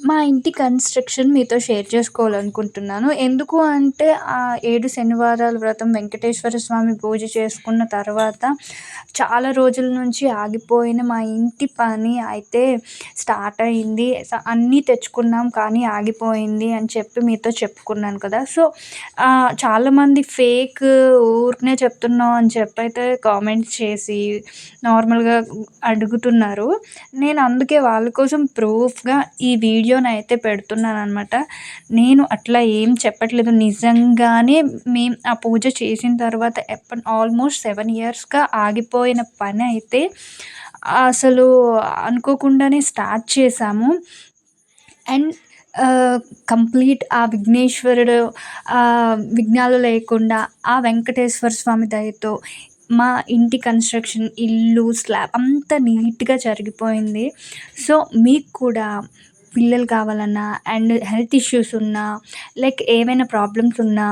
మా ఇంటి కన్‌స్ట్రక్షన్ మీతో షేర్ చేసుకోవాలనుకుంటున్నాను. ఎందుకు అంటే 7 శనివారాల వ్రతం వెంకటేశ్వర స్వామి పూజ చేసుకున్న తర్వాత చాలా రోజుల నుంచి ఆగిపోయిన మా ఇంటి పని అయితే స్టార్ట్ అయింది. అన్నీ తెచ్చుకున్నాం కానీ ఆగిపోయింది అని చెప్పి మీతో చెప్పుకున్నాను కదా! సో, చాలామంది ఫేక్ ఊరికనే చెప్తున్నావు అని చెప్పైతే కామెంట్స్ చేసి నార్మల్‌గా అడుగుతున్నారు. నేను అందుకే వాళ్ళ కోసం ప్రూఫ్‌గా ఈ వీడియోనైతే పెడుతున్నాననమాట. నేను అట్లా ఏం చెప్పట్లేదు. నిజంగానే మేము ఆ పూజ చేసిన తర్వాత ఆల్మోస్ట్ 7 ఇయర్స్‌గా ఆగిపోయిన పనైతే అసలు అనుకోకుండానే స్టార్ట్ చేశాము. అండ్ కంప్లీట్ ఆ విఘ్నేశ్వరుడు విఘ్నాలు లేకుండా ఆ వెంకటేశ్వర స్వామి దయతో మా ఇంటి కన్‌స్ట్రక్షన్, ఇల్లు, స్లాబ్ అంతా నీట్‌గా జరిగిపోయింది. సో, మీకు కూడా పిల్లలు కావాలన్నా అండ్ హెల్త్ ఇష్యూస్ ఉన్నా, లైక్ ఏవైనా ప్రాబ్లమ్స్ ఉన్నా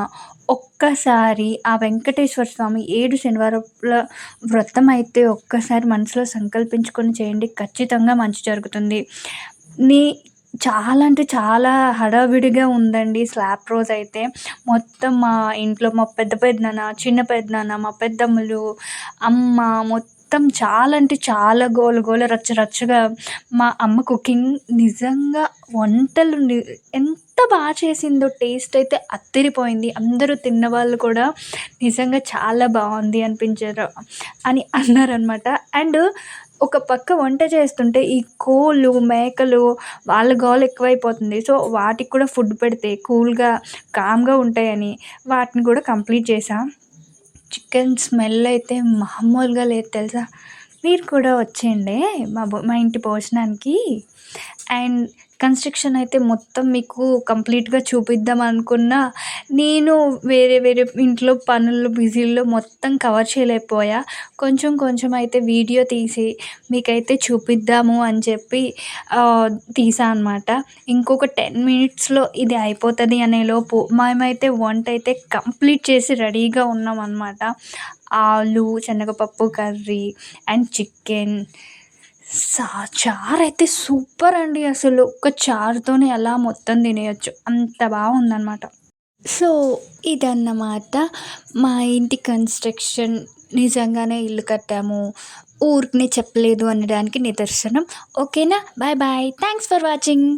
ఒక్కసారి ఆ వెంకటేశ్వర స్వామి 7 శనివారాల వ్రతం అయితే ఒక్కసారి మనసులో సంకల్పించుకొని చేయండి. ఖచ్చితంగా మంచి జరుగుతుంది. నీ చాలా అంటే చాలా హడావిడిగా ఉందండి స్లాబ్ రోజైతే. మొత్తం మా ఇంట్లో మా పెద్ద పెదనాన్న, చిన్న పెదనాన్న, మా పెద్దమ్మలు, అమ్మ మొత్తం చాలా అంటే చాలా గోల గోల రచ్చ రచ్చగా మా అమ్మ కుకింగ్ నిజంగా వంటలు ఎంత చేసిందో టేస్ట్ అయితే అద్దిరిపోయింది. అందరూ తిన్నవాళ్ళు కూడా నిజంగా చాలా బావుంది అనిపించారు అని అన్నారనమాట. అండ్ ఒక పక్క వంట చేస్తుంటే ఈ కోళ్ళు, మేకలు వాళ్ళ గోల ఎక్కువైపోతుంది. సో, వాటికి కూడా ఫుడ్ పెడితే కూల్‌గా, కామ్‌గా ఉంటాయని వాటిని కూడా కంప్లీట్ చేశా. చికెన్ స్మెల్ అయితే మామూలుగా లేదు తెలుసా! మీరు కూడా వచ్చేయండే మా ఇంటి భోజనానికి. అండ్ కన్‌స్ట్రక్షన్ అయితే మొత్తం మీకు కంప్లీట్‌గా చూపిద్దాం అనుకున్నా, నేను వేరే వేరే ఇంట్లో పనుల్లో బిజీలో మొత్తం కవర్ చేయలేకపోయా. కొంచెం కొంచెం అయితే వీడియో తీసి మీకైతే చూపిద్దాము అని చెప్పి తీసా అనమాట. ఇంకొక 10 మినిట్స్‌లో ఇది అయిపోతది అనేలోపు మేమైతే వంటైతే కంప్లీట్ చేసి రెడీగా ఉన్నామనమాట. ఆలు, శనగపప్పు కర్రీ అండ్ చికెన్. సా చారైతే సూపర్ అండి అసలు. ఒక్క చారుతోనే అలా మొత్తం తినేయొచ్చు. అంత బాగుందనమాట. సో, ఇదన్నమాట మా ఇంటి కన్‌స్ట్రక్షన్. నిజంగానే ఇల్లు కట్టాము. ఊరికనే చెప్పలేదు అనడానికి నిదర్శనం. ఓకేనా? Bye bye. Thanks for watching.